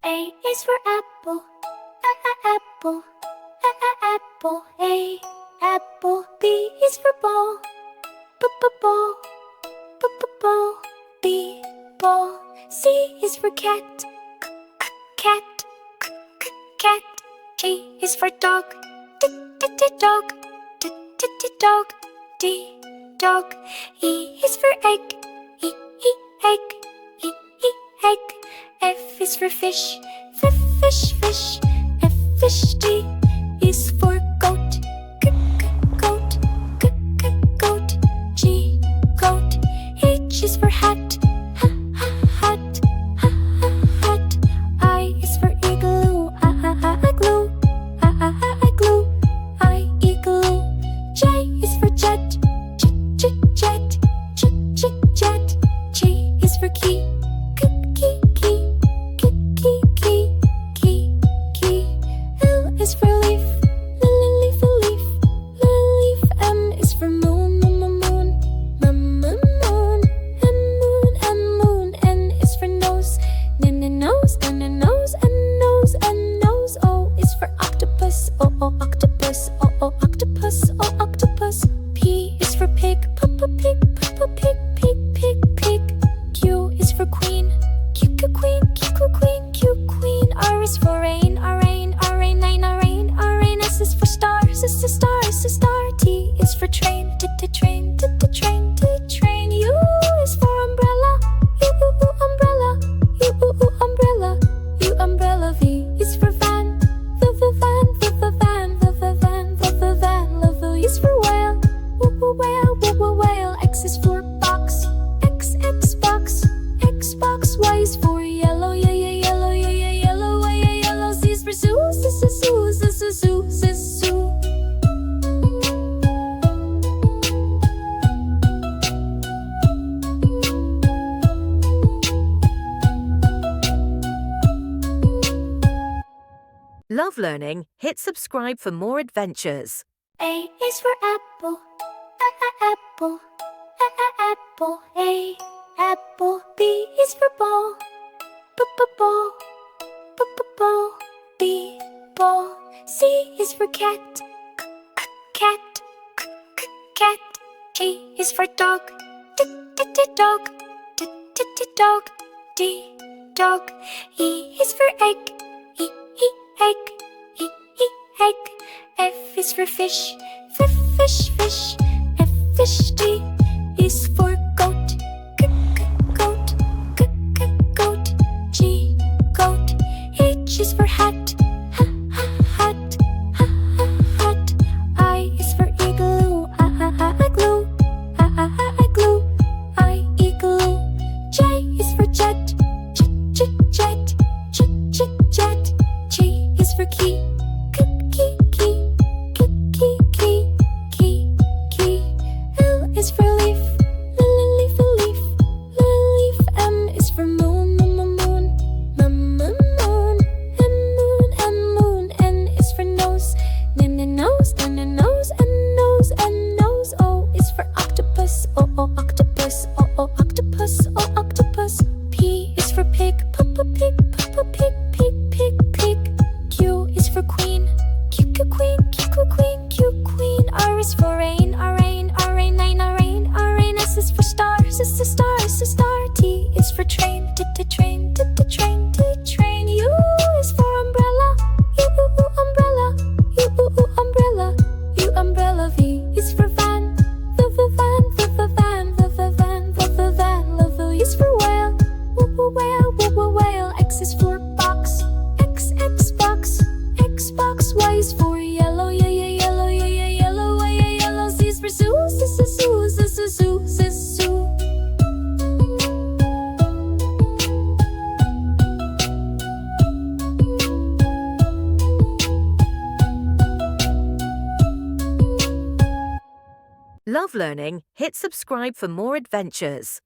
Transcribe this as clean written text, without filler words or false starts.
A is for apple, apple, apple. A, apple. B is for ball, ball, ball. B, ball. C is for cat, cat, cat. G is for dog, dog, dog. D, dog. E is for egg, egg, egg. F is for fish, fish. F, fish. G is for goat, goat, goat. G, goat. H is for hat, hat. I is for igloo, igloo. I, igloo. J is for jet, jet. J is for key, key. L is for leaf, leaf. M is for moon, moon. N is for nose, nose. O is for octopus, octopus. P is for pig, pig. Q is for queen, queen. R is for rain, rain. S is for star, star. T is for train, train. U is for umbrella, umbrella. V is for van, van. V is for whale, whale. X is for box, Xbox. Y is for yellow, yellow. Z is for zoo, zoo. Love learning? Hit subscribe for more adventures. A is for apple, apple. A, apple. B is for ball, ball. B, ball. C is for cat, cat. G is for dog, dog. D, dog. E is for egg, egg. F is for fish, fish. F, fish. G is for goat, goat. G, goat. H is for hat, hat. I is for igloo, igloo. I, igloo. J is for jet, jet. G is for key, key. L is for leaf, leaf. M is for moon, moon. N is for nose, nose. O is for octopus, octopus. P is for pig, pig. Q is for queen, queen. R is for rain, rain. S is for star, star. T is for train, train. U is for umbrella, umbrella. V is for van, van. V is for whale, whale. X is for box, Xbox. Y is for yellow, yellow. Z is for zoo. Love learning? Hit subscribe for more adventures.